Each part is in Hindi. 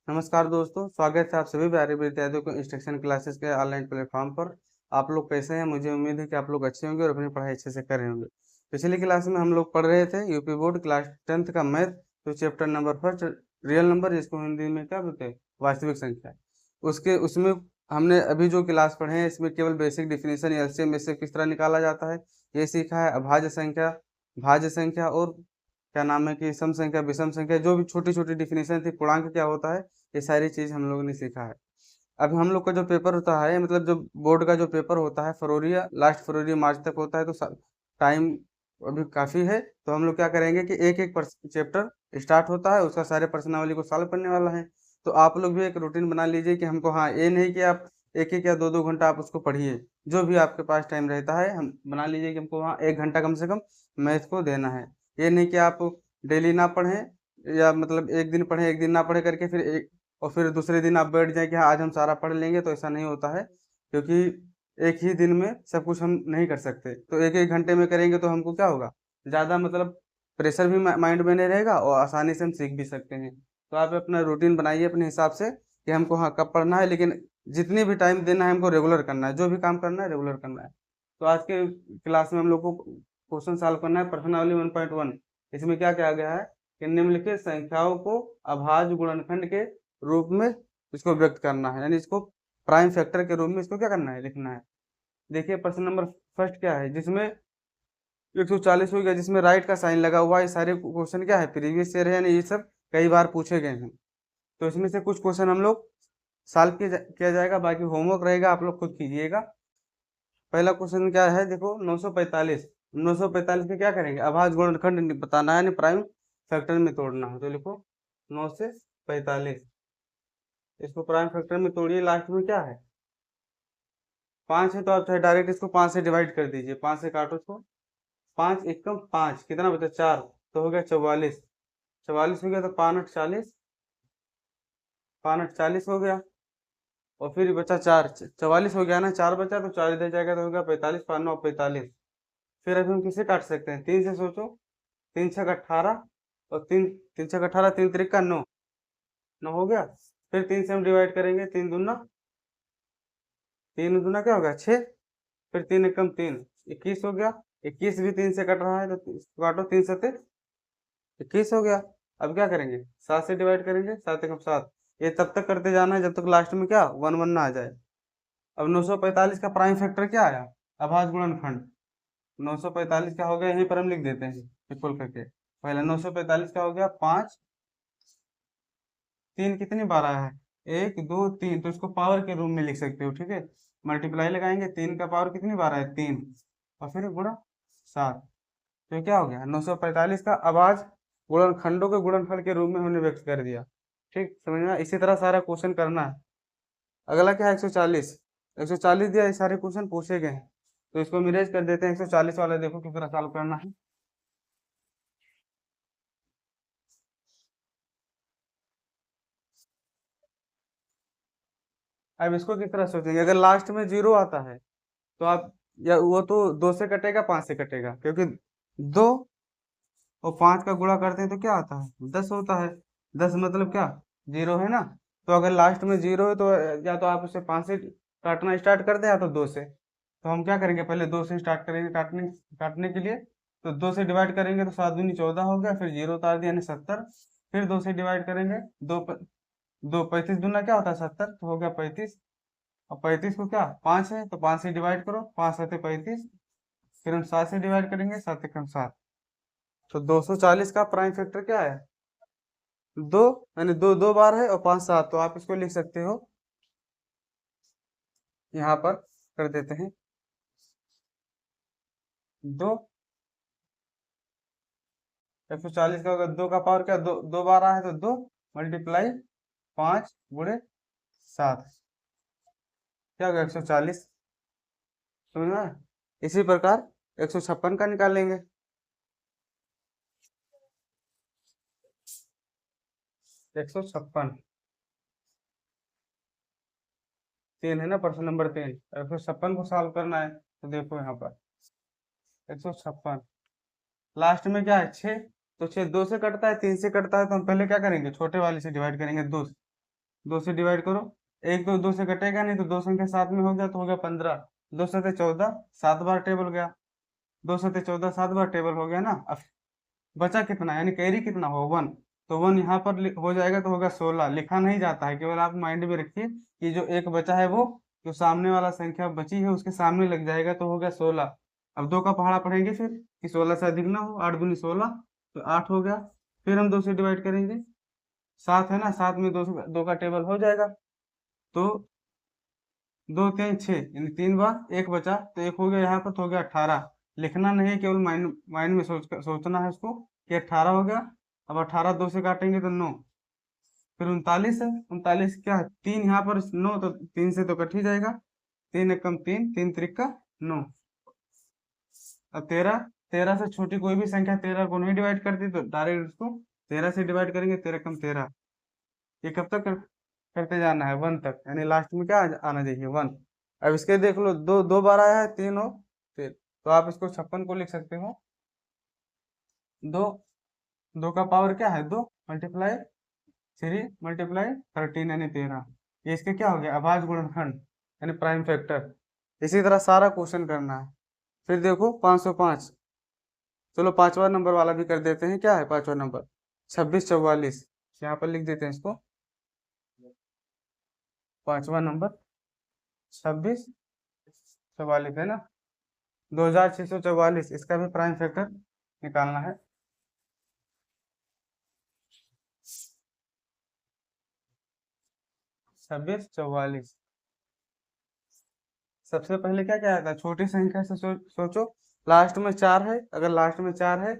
नमस्कार दोस्तों, स्वागत है आप सभी प्यारे विद्यार्थियों को इंस्ट्रक्शन क्लासेस के ऑनलाइन प्लेटफॉर्म पर। आप लोग कैसे हैं? मुझे उम्मीद है कि आप लोग अच्छे होंगे और अपनी पढ़ाई अच्छे से कर रहे होंगे। पिछली क्लास में हम लोग पढ़ रहे थे यूपी बोर्ड क्लास 10th का मैथ, तो chapter number first, real number, जिसको हिंदी में क्या बोलते हैं, वास्तविक संख्या। उसके उसमें हमने अभी जो क्लास पढ़े हैं इसमें केवल बेसिक डिफिनेशन एलसीएम में से किस तरह निकाला जाता है ये सीखा है। अभाज्य संख्या, भाज्य संख्या और क्या नाम है कि सम संख्या, विषम संख्या, जो भी छोटी छोटी डिफिनेशन थी, पूर्णांक क्या होता है, ये सारी चीज हम लोगों ने सीखा है। अब हम लोग का जो पेपर होता है, मतलब जो बोर्ड का जो पेपर होता है, फरवरी या लास्ट फरवरी मार्च तक होता है, तो टाइम अभी काफी है। तो हम लोग क्या करेंगे कि एक एक चैप्टर स्टार्ट होता है, उसका सारे प्रश्नावली को सॉल्व करने वाला है। तो आप लोग भी एक रूटीन बना लीजिए कि हमको, हाँ, ये नहीं कि आप एक एक या दो दो घंटा आप उसको पढ़िए। जो भी आपके पास टाइम रहता है, हम बना लीजिए कि हमको वहाँ 1 घंटा कम से कम मैथ को देना है। ये नहीं कि आप डेली ना पढ़ें, या मतलब एक दिन पढ़ें एक दिन ना पढ़े करके फिर एक, और फिर दूसरे दिन आप बैठ जाए कि हाँ आज हम सारा पढ़ लेंगे, तो ऐसा नहीं होता है। क्योंकि एक ही दिन में सब कुछ हम नहीं कर सकते, तो एक एक घंटे में करेंगे तो हमको क्या होगा, ज़्यादा मतलब प्रेशर भी माइंड में नहीं रहेगा और आसानी से हम सीख भी सकते हैं। तो आप अपना रूटीन बनाइए अपने हिसाब से कि हमको हाँ कब पढ़ना है, लेकिन जितनी भी टाइम देना है हमको रेगुलर करना है, जो भी काम करना है रेगुलर करना है। तो आज के क्लास में हम लोग को क्वेश्चन सॉल्व करना है, प्रश्नावली 1.1। इसमें क्या किया गया है कि निम्नलिखित संख्याओं को अभाज्य गुणनखंड के रूप में इसको व्यक्त करना है, यानी इसको प्राइम फैक्टर के रूप में इसको क्या करना है, लिखना है। देखिए प्रश्न नंबर फर्स्ट क्या है, जिसमें 140 हो गया, जिसमें राइट का साइन लगा हुआ है। ये सारे क्वेश्चन क्या है, प्रीवियस ईयर है, यानी ये सब कई बार पूछे गए हैं। तो इसमें से कुछ क्वेश्चन हम लोग सॉल्व किया जाएगा, बाकी होमवर्क रहेगा, आप लोग खुद कीजिएगा। पहला क्वेश्चन क्या है, देखो 945। 945 में क्या करेंगे, अभाज्य गुणनखंड बताना है, यानी प्राइम फैक्टर में तोड़ना है। तो लिखो 9 से 45, इसको प्राइम फैक्टर में तोड़िए। लास्ट में क्या है, 5 है, तो आप चाहे डायरेक्ट इसको 5 से डिवाइड कर दीजिए। 5 से काटो इसको, 5 एकम 5, कितना बचा, 4, तो हो गया 44। 44 हो गया, तो 5 8 40, 5 8 40 हो गया। और फिर बचा 4, 44 हो गया ना, 4 बचा, तो 4 इधर जाएगा तो हो गया 45, 5 9 45। फिर अभी हम किसे काट सकते हैं, 3 से सोचो। 3 6 18, और तीन, 3 6 18, 3 3 9, 9 हो गया। फिर 3 से हम डिवाइड करेंगे, 3 दूना क्या होगा, 6। फिर 3 एकम 3, 21 हो गया। 21 भी 3 से कट रहा है, तो इसको काटो, 3 7 21 हो गया। अब क्या करेंगे, 7 से डिवाइड करेंगे, 7 एकम 7। ये तब तक करते जाना है जब तक लास्ट में क्या, 1 1 ना आ जाए। अब 945 का प्राइम फैक्टर क्या आया, अभाज्य गुणनखंड। 945 क्या हो गया, यहीं पर हम लिख देते हैं इक्वल करके। पहले 945 क्या हो गया, 5, 3 कितनी बार आया है, 1 2 3, तो इसको पावर के रूप में लिख सकते हो, ठीक है। मल्टीप्लाई लगाएंगे, 3 का पावर कितनी बार है, 3, और फिर गुणा 7। तो क्या हो गया, 945 का अभाज्य गुणनखंडों के गुणनफल के रूप में हमने व्यक्त कर दिया। ठीक, समझ में? इसी तरह सारा क्वेश्चन करना है। अगला क्या है, 140। 140 दिया, ये सारे क्वेश्चन पूछे गए हैं, तो इसको हम इरेज कर देते हैं। 140 वाला देखो किस तरह सॉल्व करना है। अब इसको किस तरह सोचेंगे, अगर लास्ट में जीरो आता है तो आप, या वो तो 2 से कटेगा, 5 से कटेगा, क्योंकि 2 और 5 का गुणा करते हैं तो क्या आता है, 10 होता है। 10 मतलब क्या, जीरो है ना। तो अगर लास्ट में जीरो है तो या तो आप उसे 5 से काटना स्टार्ट कर दें, या तो 2 से। तो हम क्या करेंगे, पहले 2 से स्टार्ट करेंगे काटने काटने के लिए। तो 2 से डिवाइड करेंगे तो 7 दूनी 14 हो गया, फिर जीरो उतार दिया, यानी 70। फिर 2 से डिवाइड करेंगे, दो 35 दूना क्या होता है, 70, तो हो गया 35। और 35 को क्या, 5 है, तो 5 से डिवाइड करो, 5 7 35। फिर हम 7 से डिवाइड करेंगे, 7 एकम 7। तो 240 का प्राइम फैक्टर क्या है, 2, यानी दो दो बार है, और 5 7, तो आप इसको लिख सकते हो, यहाँ पर कर देते हैं, 2। 140 का होगा, 2 का पावर क्या, दो दो बार है, तो 2 मल्टीप्लाई 5 गुणे 7, क्या होगा, 140। समझ में आया? इसी प्रकार 156 का निकालेंगे। 156, 3 है ना, प्रश्न नंबर 3। 156 को सॉल्व करना है, तो देखो यहाँ पर 156, लास्ट में क्या है 6, तो 6 2 से कटता है, 3 से कटता है, तो हम पहले क्या करेंगे, छोटे वाले से डिवाइड करेंगे, 2 से। 2 से डिवाइड करो, एक तो 2 से कटेगा नहीं, तो दो संख्या साथ में हो गया, तो हो गया 15। 2 सते 14, 7 बार टेबल गया। 2 सते 14, 7 बार टेबल हो गया ना। अब बचा कितना, यानी कैरी कितना हो 1, तो 1 यहाँ पर हो जाएगा, तो होगा 16। लिखा नहीं जाता है, केवल आप माइंड में रखिए कि जो एक बचा है वो जो सामने वाला संख्या बची है उसके सामने लग जाएगा, तो हो गया 16। अब 2 का पहाड़ा पढ़ेंगे फिर कि 16 से अधिक ना हो, 8 दूनी 16, तो 8 हो गया। फिर हम 2 से डिवाइड करेंगे, 7 है ना, 7 में 2 का टेबल हो जाएगा, तो 2 3 6, यानी 3 बार, एक बचा, तो एक हो गया यहाँ पर, तो हो गया 18। लिखना नहीं है, केवल माइंड माइंड में सोचना है उसको कि 18 हो गया। अब 18 2 से काटेंगे तो 9, फिर 39 है। 39 क्या है, 3 यहाँ पर 9, तो 3 से तो कट ही जाएगा। 3 एकम 3, 3 त्रिका 9। अब 13, 13 से छोटी कोई भी संख्या 13 को नहीं डिवाइड करती, तो डायरेक्ट उसको 13 से डिवाइड करेंगे, 13 कम 13। ये कब तक करते जाना है, 1 तक, यानी लास्ट में क्या आना चाहिए, 1। अब इसके देख लो, दो दो बार आया है, 3 और फिर, तो आप इसको 56 को लिख सकते हो। दो, 2 का पावर क्या है, 2 मल्टीप्लाई 3 मल्टीप्लाई 13, यानी 13। ये इसके क्या हो गया, अभाज्य गुणनखंड, यानी प्राइम फैक्टर। इसी तरह सारा क्वेश्चन करना है। फिर देखो 505, चलो पांचवा नंबर वाला भी कर देते हैं। क्या है पांचवा नंबर, 2644। यहाँ पर लिख देते हैं इसको, पांचवा नंबर 2644 है ना, 2644। इसका भी प्राइम फैक्टर निकालना है। 2644, सबसे पहले क्या क्या आता है, छोटी संख्या से सोचो। लास्ट में 4 है, अगर लास्ट में 4 है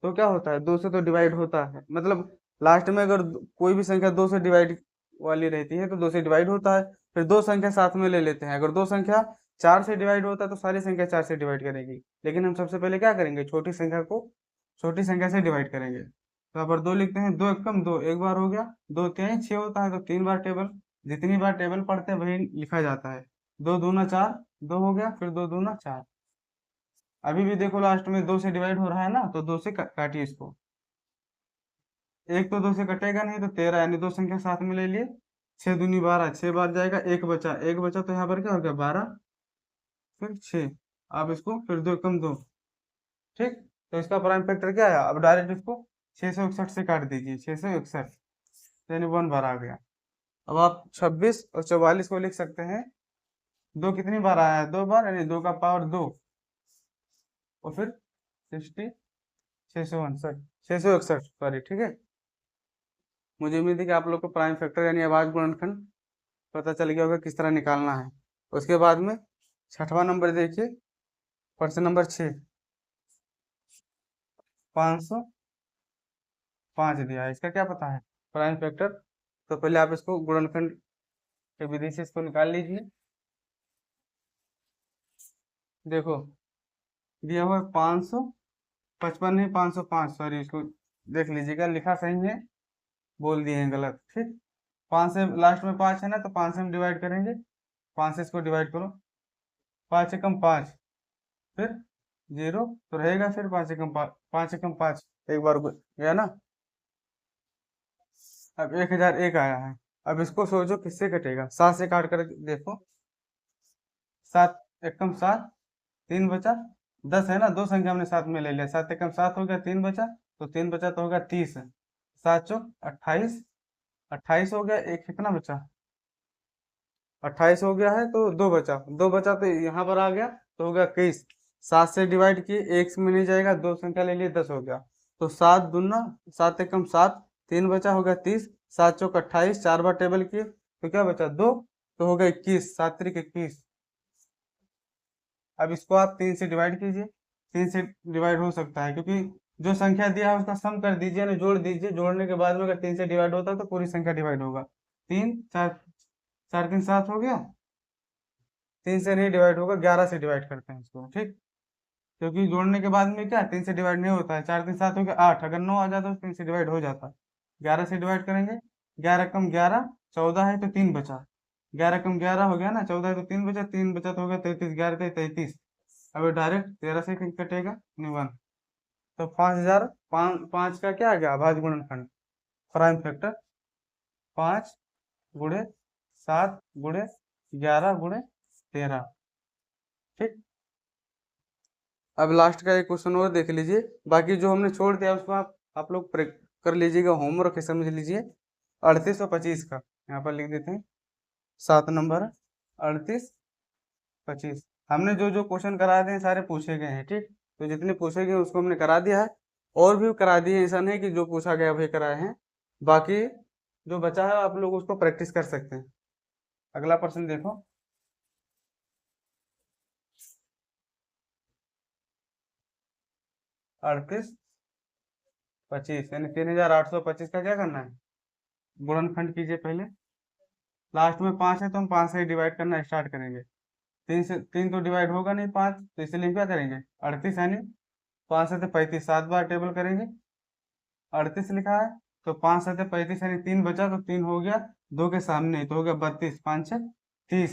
तो क्या होता है, 2 से तो डिवाइड होता है, मतलब लास्ट में अगर कोई भी संख्या 2 से डिवाइड वाली रहती है तो 2 से डिवाइड होता है। फिर दो संख्या साथ में ले लेते हैं, अगर दो संख्या 4 से डिवाइड होता है तो सारी संख्या 4 से डिवाइड करेगी, लेकिन हम सबसे पहले क्या करेंगे, छोटी संख्या को छोटी संख्या से डिवाइड करेंगे। तो यहाँ पर 2 लिखते हैं, 2 एकम 2, एक बार हो गया। 2 3 6 होता है, तो 3 बार टेबल, जितनी बार टेबल पढ़ते हैं वही लिखा जाता है। 2 दूना 4, 2 हो गया, फिर 2 दूना 4। अभी भी देखो लास्ट में 2 से डिवाइड हो रहा है ना, तो 2 से काटिए इसको। एक तो 2 से कटेगा नहीं, तो 13, यानी दो संख्या साथ में ले लिए। 6 दूनी 12, 6 बार जाएगा, एक बचा, एक बचा, तो यहाँ पर क्या हो गया 12, फिर 6। आप इसको फिर 2 कम 2, ठीक। तो इसका प्राइम फैक्टर क्या है, अब डायरेक्ट इसको 661 से काट दीजिए, 661, यानी 1 बार आ गया। अब आप 26 और 44 को लिख सकते हैं। 2 कितनी बार आया है, 2 बार, यानी 2 का पावर 2, और फिर 60, 661, 661, सॉरी, ठीक है। मुझे उम्मीद है कि आप लोग को प्राइम फैक्टर यानी अभाज्य गुणनखंड पता चल गया होगा किस तरह निकालना है। उसके बाद में छठवां नंबर देखिए, प्रश्न नंबर 6, 505 दिया है। इसका क्या पता है, प्राइम फैक्टर। तो पहले आप इसको गुणनखंड के विधि से इसको निकाल लीजिए। देखो दिया हुआ है 555, नहीं 505, सॉरी, इसको देख लीजिएगा, लिखा सही है, बोल दिए हैं गलत, ठीक। 5 से लास्ट में 5 है ना, तो 5 से हम डिवाइड करेंगे, 5 से इसको डिवाइड करो, 5 एकम 5, फिर 0 तो रहेगा, फिर 5 एकम 5, 5 एकम 5, एक बार गया ना। अब 1001 आया है। अब इसको सोचो किससे कटेगा, 7 से काट कर देखो, 7 एकम 7, 3 बचा, 10 है ना, दो संख्या हमने साथ में ले लिया, 7 एकम 7 हो गया, 3 बचा, तो 3 बचा तो होगा 30, 7 चौक 28, 28 हो गया, एक कितना बचा, 28 हो गया है, तो 2 बचा, 2 बचा तो यहाँ पर आ गया, तो हो गया 21। 7 से डिवाइड किए, एक में नहीं जाएगा, दो संख्या ले लिए, 10 हो गया, तो 7 दूना 7 एकम 7, 3 बचा, हो गया 30, 7 चौक 28, 4 बार टेबल किए, तो क्या बचा 2, तो हो गया 21, 7 त्रिक 21। अब इसको आप 3 से डिवाइड कीजिए, 3 से डिवाइड हो सकता है, क्योंकि जो संख्या दिया है उसका सम कर दीजिए ना, जोड़ दीजिए, जोड़ने के बाद में अगर 3 से डिवाइड होता है तो पूरी संख्या डिवाइड होगा। 3 4, 4 3 7 हो गया, 3 से नहीं डिवाइड होगा, 11 से डिवाइड करते हैं इसको, ठीक। क्योंकि जोड़ने के बाद में क्या 3 से डिवाइड नहीं होता है, 4 3 7 हो गया 8, अगर 9 आ जाता तो 3 से डिवाइड हो जाता। 11 से डिवाइड करेंगे, 11 कम 11, 14 है तो 3 बचा, 11 कम 11 हो गया ना, 14 है तो 3 बचा, 3 बचा तो हो गया 33, 11 33। अब डायरेक्ट 13 से कटेगा नहीं, 1। तो 5000 पाँच का क्या आ गया अभाज्य गुणनखंड, प्राइम फैक्टर 5 गुणे 7 गुणे 11 गुणे 13। ठीक, अब लास्ट का एक क्वेश्चन और देख लीजिए, बाकी जो हमने छोड़ दिया उसको आप लोग कर लीजिएगा, होमवर्क समझ लीजिए। 38 और 25 का यहाँ पर लिख देते हैं, 7 नंबर 38 25। हमने जो जो क्वेश्चन कराए थे सारे पूछे गए हैं। ठीक, तो जितने पूछे गए उसको हमने करा दिया है, और भी करा दिए, ऐसा नहीं कि जो पूछा गया वही कराए हैं। बाकी जो बचा है आप लोग उसको प्रैक्टिस कर सकते हैं। अगला प्रश्न देखो, 38 25 यानी 3825 का क्या करना है, गुणनखंड कीजिए पहले। लास्ट में 5 है तो हम 5 से डिवाइड करना स्टार्ट करेंगे। 3 तो डिवाइड होगा नहीं 5, तो इसलिए क्या करेंगे 38 यानी 5 से 35 7 बार टेबल करेंगे। 38 लिखा है तो 5 से 35 यानी 3 बचा, तो 3 हो गया 2 के सामने तो हो गया 32, 5 6 30।